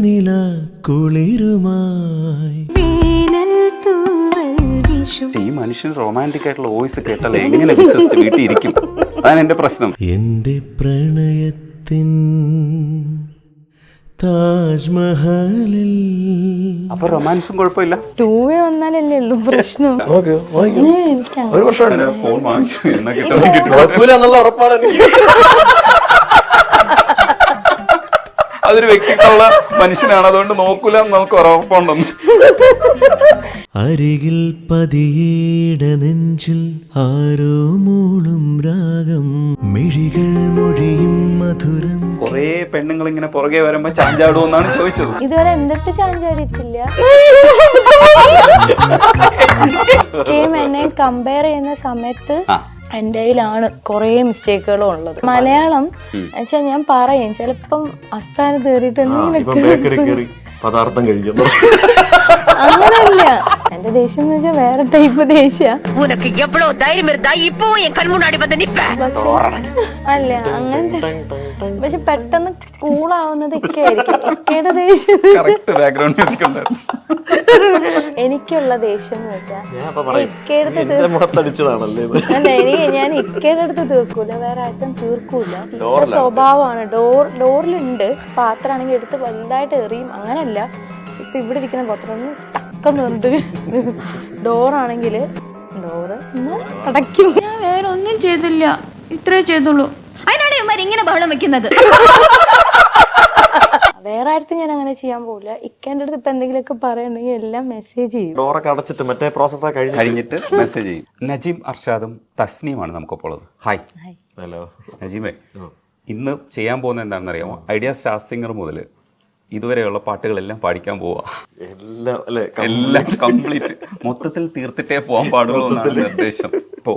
നില കുളിരുമായി ഈ മനുഷ്യൻ റൊമാൻറ്റിക് ആയിട്ടുള്ള വോയിസ് കേട്ടാൽ എങ്ങനെ വിശ്വസിച്ച് വീട്ടിൽ ഇരിക്കും? അതാണ് എന്റെ പ്രശ്നം. എന്റെ പ്രണയത്തിൻ താജ്മഹലിൽ. അപ്പൊ റൊമാൻസും കുഴപ്പമില്ല. ടൂവേ വന്നാലല്ലേ ഉള്ളൂ പ്രശ്നം. ഒരു വർഷം ഫോൺ വാങ്ങിച്ചു എന്നാ കുഴപ്പമില്ല ഉറപ്പാണ് എനിക്ക്. അതൊരു വ്യക്തിത്വമുള്ള മനുഷ്യനാണ്, അതുകൊണ്ട് നോക്കൂല നമുക്ക് ഉറപ്പുണ്ടെന്ന്. അരികിൽ പതിയേട നെഞ്ചിൽ ആരോ മൂളും രാഗം, മിഴികൾ മൊഴിയും മധുരം. കൊറേ പെണ്ണുങ്ങൾ ഇങ്ങനെ പുറകെ വരുമ്പോ ചാഞ്ചാടുമെന്നാണ് ചോദിച്ചത്. ഇതുവരെ എന്റെ അടുത്ത് ചാഞ്ചാടിയിട്ടില്ല. എന്നെ കമ്പയർ ചെയ്യുന്ന സമയത്ത് എന്റെ കയ്യിലാണ് കൊറേ മിസ്റ്റേക്കുകളും ഉള്ളത്. മലയാളം വെച്ചാൽ ഞാൻ പറയും ചിലപ്പം അസ്ഥാനത്ത് കയറിയിട്ട് പദാർത്ഥം കഴിക്കുന്നു. അങ്ങനല്ല, എന്റെ ദേഷ്യം എന്ന് വെച്ചാൽ വേറെ ടൈപ്പ് ദേഷ്യ. അല്ല അങ്ങനത്തെ, പക്ഷെ പെട്ടെന്ന് കൂളാവുന്നത് ഇക്കയായിരിക്കും. ഇക്കയുടെ ദേഷ്യം എനിക്കുള്ള ദേഷ്യം എന്ന് വെച്ചാൽ ഇക്കയുടെ അല്ല, ഞാൻ ഇക്കയുടെ അടുത്ത് തീർക്കൂല, വേറെ ആർക്കും തീർക്കൂല. സ്വഭാവമാണ്. ഡോറിലുണ്ട് പാത്രമാണെങ്കിൽ എടുത്ത് വലുതായിട്ട് എറിയും. അങ്ങനല്ല, ഇപ്പൊ ഇവിടെ ഇരിക്കുന്ന പാത്രം ടക്കെന്ന് പറഞ്ഞിട്ട് ഡോറാണെങ്കില് ഡോറ് അടയ്ക്കും. ഞാൻ വേറെ ഒന്നും ചെയ്തില്ല, ഇത്രേ ചെയ്തുള്ളൂ. അതിനാണ് ഇവന്മാർ ഇങ്ങനെ ബഹളം വെക്കുന്നത്. വേറെ ആർക്കും ഞാൻ അങ്ങനെ ചെയ്യാൻ പോകില്ല. ഇക്കേന്റെ അടുത്ത് ഇപ്പൊ എന്തെങ്കിലുമൊക്കെ പറയണമെങ്കിൽ എല്ലാം മെസ്സേജ് ചെയ്യും. ഡോറൊക്കെ അടച്ചിട്ട് മറ്റേ പ്രോസസ് കഴിഞ്ഞിട്ട് മെസ്സേജ് ചെയ്യും. നജീം അർഷാദും തസ്നിയുമാണ് നമുക്കിപ്പോൾ ഉള്ളത്. ഹായ്. ഹലോ നജീമേ, ഇന്ന് ചെയ്യാൻ പോകുന്നത് എന്താണെന്ന് അറിയാമോ? ഐഡിയ സ്റ്റാർ സിംഗർ മുതൽ ഇതുവരെയുള്ള പാട്ടുകളെല്ലാം പാടിക്കാൻ പോവാ. എല്ലാം കംപ്ലീറ്റ് മൊത്തത്തിൽ തീർത്തിട്ടേ പോകാൻ പാടുള്ളൂ എന്നാണ് നിർദ്ദേശം. ഇപ്പോ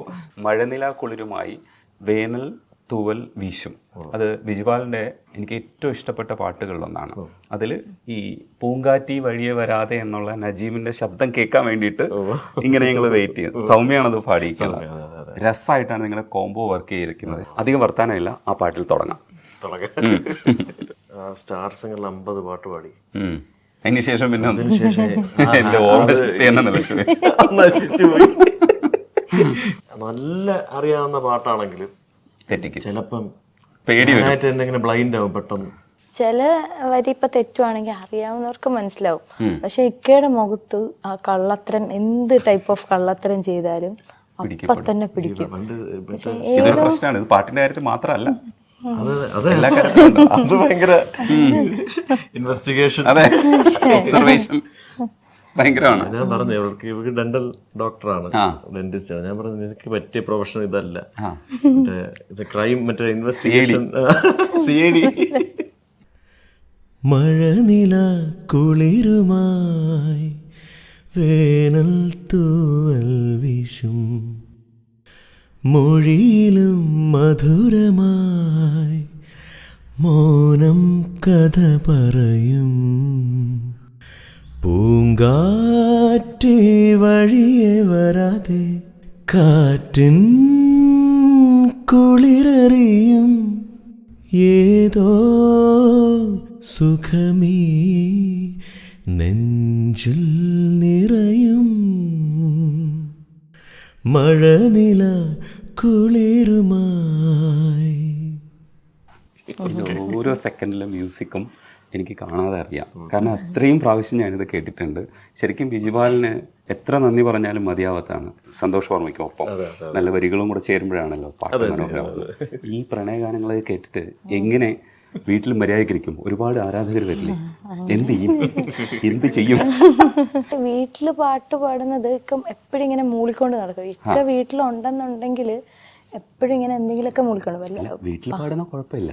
മഴനില കുളിരുമായി വേനൽ തൂവൽ വീശും, അത് ബിജുപാലിന്റെ എനിക്ക് ഏറ്റവും ഇഷ്ടപ്പെട്ട പാട്ടുകളിലൊന്നാണ്. അതിൽ ഈ പൂങ്കാറ്റി വഴിയെ വരാതെ എന്നുള്ള നജീമിന്റെ ശബ്ദം കേൾക്കാൻ വേണ്ടിയിട്ട് ഇങ്ങനെ ഞങ്ങൾ വെയിറ്റ് ചെയ്യും. സൗമ്യാണത് പാടിയിരിക്കുന്നത്. രസമായിട്ടാണ് നിങ്ങളുടെ കോംബോ വർക്ക് ചെയ്തിരിക്കുന്നത്. അധികം വർത്താനമില്ല, ആ പാട്ടിൽ തുടങ്ങാം. സ്റ്റാർ സിംഗറിൽ 50 പാട്ട് പാടി. അതിനുശേഷം പിന്നെ എന്റെ ഓർമ്മ തന്നെ നശിച്ചുപോയി. നല്ല അറിയാവുന്ന പാട്ടാണെങ്കിലും തെറ്റിക്കും, ചിലപ്പം പേടി എന്തെങ്കിലും ബ്ലൈൻഡ് ആവും പെട്ടെന്ന്. ചില വരി ഇപ്പൊ തെറ്റുവാണെങ്കിൽ അറിയാവുന്നവർക്ക് മനസ്സിലാവും. പക്ഷെ ഇക്കയുടെ മുഖത്ത് ആ കള്ളത്തരം, എന്ത് ടൈപ്പ് ഓഫ് കള്ളത്തരം ചെയ്താലും അപ്പൊ തന്നെ പിടിക്കും. ഇതൊരു പ്രശ്നമാണ്. ഇത് പാട്ടിന്റെ കാര്യത്തിൽ മാത്രമല്ല, അത് ഭയങ്കര ഇൻവെസ്റ്റിഗേഷൻ, ഒബ്സർവേഷൻ ഭയങ്കരമാണ്. ഞാൻ പറഞ്ഞു ഇവർക്ക് ഡെന്റൽ ഡോക്ടറാണ്, ഡെന്റിസ്റ്റ് ആണ്. ഞാൻ പറഞ്ഞു നിനക്ക് പറ്റിയ പ്രൊഫഷൻ ഇതല്ല, ഇത് ക്രൈം, മറ്റേ ഇൻവെസ്റ്റിഗേഷൻ, CID. മഴനില കുളിരുമായി വേനൽ തൂവൽ വീശും, മൊഴിയിലും മധുരമായി മൗനം കഥ പറയും, പൂങ്കാറ്റ് വഴിയെ വരാതെ കാറ്റിൻ കുളിരറിയും, ഏതോ സുഖമീ നെഞ്ചിൽ നിറയും, മഴനില കുളിരുമായി. ഓരോ സെക്കൻഡിലെ മ്യൂസിക്കും എനിക്ക് കാണാതെ അറിയാം. കാരണം അത്രയും പ്രാവശ്യം ഞാനിത് കേട്ടിട്ടുണ്ട്. ശരിക്കും ബിജുപാലിന് എത്ര നന്ദി പറഞ്ഞാലും മതിയാവത്താണ്. സന്തോഷ് വർമ്മയ്ക്ക് ഒപ്പം നല്ല വരികളും കൂടെ ചേരുമ്പോഴാണല്ലോ പാട്ട് മനോഹരമാവുന്നത്. ഈ പ്രണയഗാനങ്ങളൊക്കെ കേട്ടിട്ട് എങ്ങനെ വീട്ടിൽ മര്യാദയ്ക്കിരിക്കും? ഒരുപാട് ആരാധകർ വരില്ലേ? എന്ത് ചെയ്യും? വീട്ടില് പാട്ട് പാടുന്നത് എപ്പോഴും ഇങ്ങനെ മൂളിക്കൊണ്ട് നടക്കും. ഇക്ക വീട്ടിലുണ്ടെന്നുണ്ടെങ്കിൽ എപ്പോഴും ഇങ്ങനെ എന്തെങ്കിലുമൊക്കെ മൂളിക്കൊണ്ട് വരില്ല. വീട്ടിൽ പാടുന്ന കുഴപ്പമില്ല,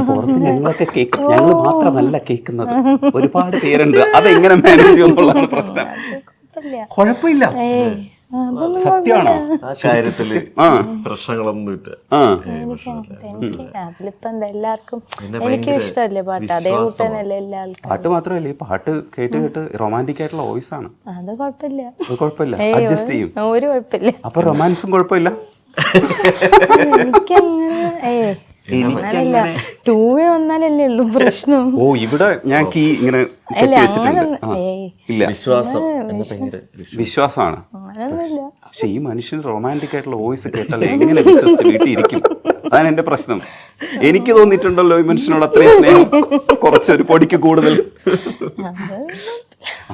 പുറത്ത് ഞങ്ങളൊക്കെ കേൾക്കും. ഞങ്ങൾ മാത്രമല്ല കേൾക്കുന്നത്, ഒരുപാട് പേരുണ്ട്. അതെങ്ങനെ മാനേജ് ചെയ്യുമെന്നുള്ളതാണ് പ്രശ്നം. കുഴപ്പമില്ല, സത്യമാണോ? ആ കാര്യത്തില് പ്രശ്നങ്ങളൊന്നുമില്ല. അതിലിപ്പോ എന്താ, എല്ലാവർക്കും എനിക്ക് ഇഷ്ടമല്ലേ പാട്ട്, അതേ കൂട്ടനല്ലേ എല്ലാ ആൾക്കാരും. പാട്ട് മാത്രമല്ല, ഈ പാട്ട് കേട്ട് കേട്ട് റൊമാൻറ്റിക് ആയിട്ടുള്ള വോയിസ് ആണ്. അത് കുഴപ്പമില്ല, അഡ്ജസ്റ്റ് ചെയ്യും. ഒരു കുഴപ്പമില്ല. അപ്പൊ റൊമാൻസും കുഴപ്പമില്ല. അങ്ങനല്ല, 2 വന്നാലല്ലേ ഉള്ളൂ പ്രശ്നം. ഓ ഇവിടെ ഞാൻ കീ ഇങ്ങനെ അല്ല കെട്ടി അങ്ങനെ വെച്ചിട്ടുണ്ട്. ഇല്ല, വിശ്വാസം എന്നെ ഭയങ്കര വിശ്വാസമാണ്. അങ്ങനൊന്നുമില്ല. പക്ഷെ ഈ മനുഷ്യൻ റൊമാൻറ്റിക് ആയിട്ടുള്ള വോയിസ് കേട്ടാൽ എങ്ങനെ വിശ്വസിച്ച് വീട്ടിൽ ഇരിക്കും? അതാണ് എന്റെ പ്രശ്നം. എനിക്ക് തോന്നിയിട്ടുണ്ടല്ലോ ഈ മനുഷ്യനോട് അത്രയും സ്നേഹം, കുറച്ചൊരു പൊടിക്ക് കൂടുതൽ.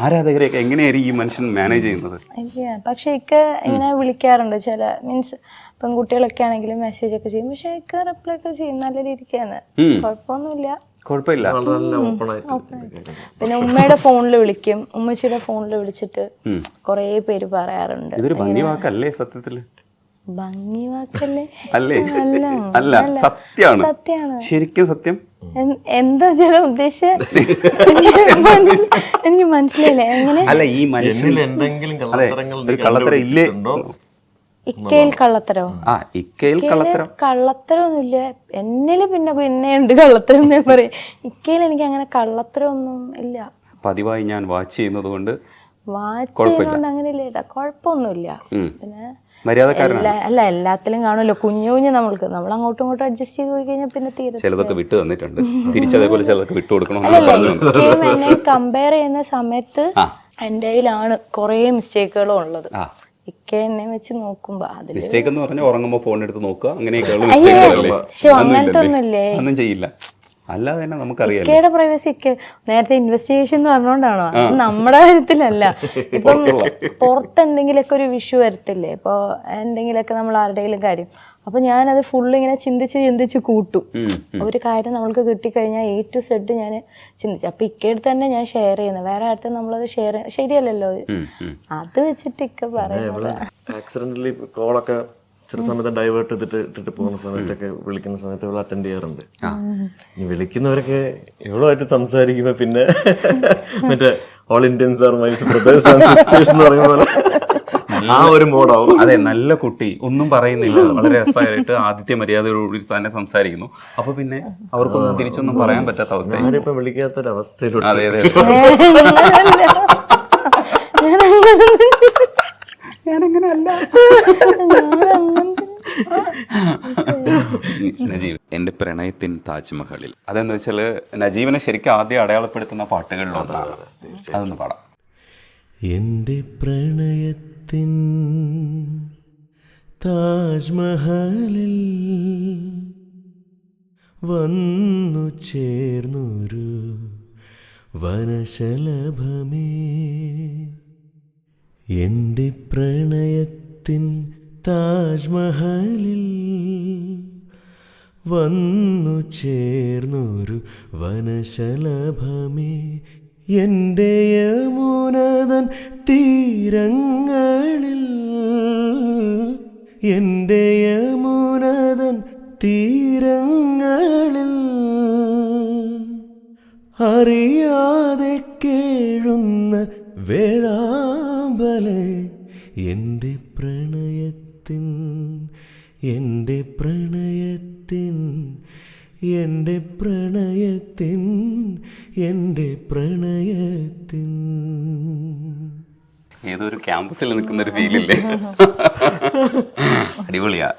ആരാധകരെയൊക്കെ എങ്ങനെയായിരിക്കും ഈ മനുഷ്യൻ മാനേജ് ചെയ്യുന്നത്? ഇല്ല, പക്ഷെ ഇങ്ങനെ വിളിക്കാറുണ്ട് ചില മീൻസ് പെൺകുട്ടികളൊക്കെ ആണെങ്കിലും മെസ്സേജ് ഒക്കെ ചെയ്യും. പക്ഷെ റിപ്ലൈ ഒക്കെ ചെയ്യും, നല്ല രീതിക്കാണ്, കുഴപ്പമൊന്നുമില്ല. കുഴപ്പമില്ല. നല്ല ഓപ്പൺ ആയിട്ട്. പിന്നെ ഉമ്മയുടെ ഫോണിൽ വിളിക്കും, ഉമ്മച്ചിയുടെ ഫോണിൽ വിളിച്ചിട്ട് കൊറേ പേര് പറയാറുണ്ട്. ഇതൊരു ഭംഗി വാക്കല്ലേ സത്യത്തില്? ഭംഗി വാക്കല്ലേ? അല്ലേ? അല്ല, സത്യാണ്. സത്യാണ്, ശരിക്കും സത്യം. എന്താ ചില ഉദ്ദേശം എനിക്ക് മനസ്സിലായില്ല. എങ്ങനെ? അല്ല, ഈ മനുഷ്യൻ എന്തെങ്കിലും കള്ളത്തരങ്ങൾ ഒരു കള്ളത്തരം ഇല്ലേ? ഇക്കയിൽ കള്ളത്തരോ? ഇക്കയിൽ കള്ളത്തരം? കള്ളത്തരമൊന്നുമില്ല എന്നില്. പിന്നെ ഉണ്ട് കള്ളത്തരം എന്ന് പറയും. ഇക്കയിൽ എനിക്ക് അങ്ങനെ കള്ളത്തരം ഒന്നും ഇല്ല. പതിവായി ഞാൻ വാച്ച് ചെയ്യുന്നത് കൊണ്ട് വാച്ച് ചെയ്യുന്നോണ്ട് അങ്ങനെ ഇല്ല, കുഴപ്പമൊന്നുമില്ല. പിന്നെ അല്ല, എല്ലാത്തിലും കാണുമല്ലോ കുഞ്ഞു നമ്മൾ അങ്ങോട്ടും ഇങ്ങോട്ടും അഡ്ജസ്റ്റ് ചെയ്ത് പോയി കഴിഞ്ഞാൽ പിന്നെ തീരെ ചിലതൊക്കെ വിട്ടു തന്നിട്ടുണ്ട്. തിരിച്ചതേപോലെ ചിലതൊക്കെ വിട്ടു കൊടുക്കണം. എന്നെ കമ്പയർ ചെയ്യുന്ന സമയത്ത് എന്റെ കയ്യിലാണ് കുറെ മിസ്റ്റേക്കുകളും ഉള്ളത്. ഇക്ക എന്നെ വെച്ച് നോക്കുമ്പോ മിസ്റ്റേക്ക് എന്ന് പറഞ്ഞാൽ ഉറങ്ങുമ്പോ ഫോൺ എടുത്ത് നോക്കുക, അങ്ങനെയൊക്കെയുള്ള അങ്ങനത്തെ ഒന്നുമില്ലേ? ഒന്നും ചെയ്യില്ല. അല്ലാതെ തന്നെ നമുക്കറിയാം ഇക്കയുടെ പ്രൈവസി. നേരത്തെ ഇൻവെസ്റ്റിഗേഷൻ എന്ന് പറഞ്ഞോണ്ടാണോ? നമ്മുടെ കാര്യത്തിലല്ല. ഇപ്പം പുറത്ത് എന്തെങ്കിലുമൊക്കെ ഒരു വിഷു വരത്തില്ലേ, ഇപ്പൊ എന്തെങ്കിലുമൊക്കെ നമ്മൾ ആരുടെയെങ്കിലും കാര്യം, അപ്പൊ ഞാനത് ഫുള്ള് ഇങ്ങനെ ചിന്തിച്ച് കൂട്ടും. ഒരു കാര്യം നമ്മൾക്ക് കിട്ടിക്കഴിഞ്ഞാൽ A to Z ഞാൻ ചിന്തിച്ചു. അപ്പൊ ഇക്കയുടെ തന്നെ ഞാൻ ഷെയർ ചെയ്യുന്നത്, വേറെ ആരുടെ നമ്മളത് ഷെയർ ശരിയല്ലല്ലോ. അത് വെച്ചിട്ട് ഇക്ക പറയുന്നത് ആക്സിഡന്റലി കോളൊക്കെ ചില സമയത്ത് ഡൈവേർട്ട് ഇട്ടിട്ട് പോകുന്ന സമയത്തൊക്കെ വിളിക്കുന്ന സമയത്ത് ഇവൾ അറ്റൻഡ് ചെയ്യാറുണ്ട്. ഈ വിളിക്കുന്നവരൊക്കെ ഇവളുമായിട്ട് സംസാരിക്കുമ്പോ പിന്നെ മറ്റേ all Indians are my brothers and sisters എന്ന് പറയുന്ന പോലെ ആ ഒരു മോഡാവും. അതെ, നല്ല കുട്ടി ഒന്നും പറയുന്നില്ല, വളരെ രസമായിട്ട് ആദിത്യ മര്യാദയോടുകൂടി തന്നെ സംസാരിക്കുന്നു. അപ്പൊ പിന്നെ അവർക്കൊന്നും തിരിച്ചൊന്നും പറയാൻ പറ്റാത്ത അവസ്ഥ. ഞാനിപ്പോ വിളിക്കാത്തൊരവസ്ഥയിലൂടെ. അതെ അതെ, നജീബ് എന്റെ പ്രണയത്തിൻ താജ്മഹലിൽ. അതെന്ന് വെച്ചാല് നജീബിനെ ശരിക്കും ആദ്യം അടയാളപ്പെടുത്തുന്ന പാട്ടുകളിലൊന്നാണ്. അതൊന്ന് പാടാം. എൻ്റെ പ്രണയത്തിൻ താജ്മഹലിൽ വന്നു ചേർന്നൊരു വനശലഭമേ, എൻ്റെ പ്രണയത്തിൻ താജ്മഹലിൽ വന്നു ചേർന്നൊരു വനശലഭമേ, എൻ്റെ യമുനതൻ തീരങ്ങളിൽ, എൻ്റെ യമുനതൻ തീരങ്ങളിൽ അറിയാതെ കേഴുന്ന വേഴാമ്പലേ, എൻ്റെ പ്രണയത്തിൻ, എൻ്റെ പ്രണയത്തിൻ, എൻ്റെ പ്രണയത്തിൻ, എൻ്റെ പ്രണയത്തിൻ. ഏതൊരു ക്യാമ്പസിൽ നിൽക്കുന്ന ഒരു ഫീലില്ലേ? അടിപൊളിയാ.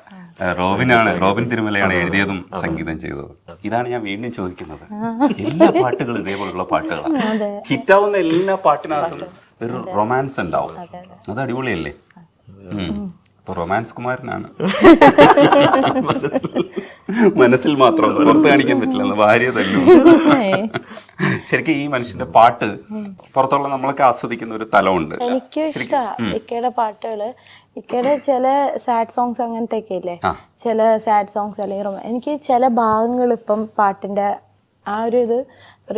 റോബിൻ തിരുമലയാണ് എഴുതിയതും സംഗീതം ചെയ്തതും. ഇതാണ് ഞാൻ വീണ്ടും ചോദിക്കുന്നത്, എല്ലാ പാട്ടുകളും ഇതേപോലുള്ള പാട്ടുകളാണ്. ഹിറ്റാവുന്ന എല്ലാ പാട്ടിനകത്തും ഒരു റൊമാൻസ് ഉണ്ടാവും. അത് അടിപൊളിയല്ലേ? അപ്പൊ റൊമാൻസ് കുമാരനാണ്. മനസ്സിൽ മാത്രം, പുറത്ത് കാണിക്കാൻ പറ്റില്ല, ഭാര്യ തല്ലു. ശരിക്കും ഈ മനുഷ്യന്റെ പാട്ട് പുറത്തുള്ള നമ്മളൊക്കെ ആസ്വദിക്കുന്ന ഒരു തലമുണ്ട്. എനിക്കും ഇഷ്ടമാണ് ഇക്കയുടെ പാട്ടുകള്. ഇക്കയുടെ ചില സാഡ് സോങ്സ് അങ്ങനത്തെ ഒക്കെ ഇല്ലേ, ചില സാഡ് സോങ്സ് അല്ലെങ്കിൽ എനിക്ക് ചില ഭാഗങ്ങൾ ഇപ്പം പാട്ടിന്റെ ആ ഒരു ഇത്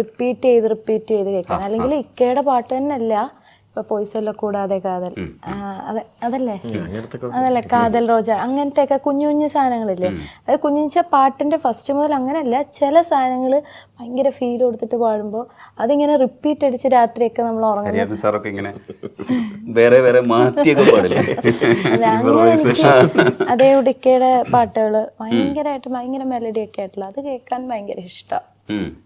റിപ്പീറ്റ് ചെയ്ത് കേൾക്കാൻ. അല്ലെങ്കിൽ ഇക്കയുടെ പാട്ട് തന്നെ അല്ല, ഇപ്പൊ പോയിസൊല്ല കൂടാതെ കാതൽ, അതല്ലേ കാതൽ റോജ, അങ്ങനത്തെ ഒക്കെ കുഞ്ഞു കുഞ്ഞു സാധനങ്ങളില്ലേ. അത് കുഞ്ഞുച്ച പാട്ടിന്റെ ഫസ്റ്റ് മുതൽ അങ്ങനെയല്ല, ചില സാധനങ്ങൾ ഭയങ്കര ഫീൽ കൊടുത്തിട്ട് പാടുമ്പോ അതിങ്ങനെ റിപ്പീറ്റ് അടിച്ച് രാത്രിയൊക്കെ നമ്മൾ ഉറങ്ങുന്നത്. അതേ ഇക്കയുടെ പാട്ടുകള് ഭയങ്കരമായിട്ട് ഭയങ്കര മെലഡി ഒക്കെ ആയിട്ടുള്ള അത് കേൾക്കാൻ ഭയങ്കര ഇഷ്ടം.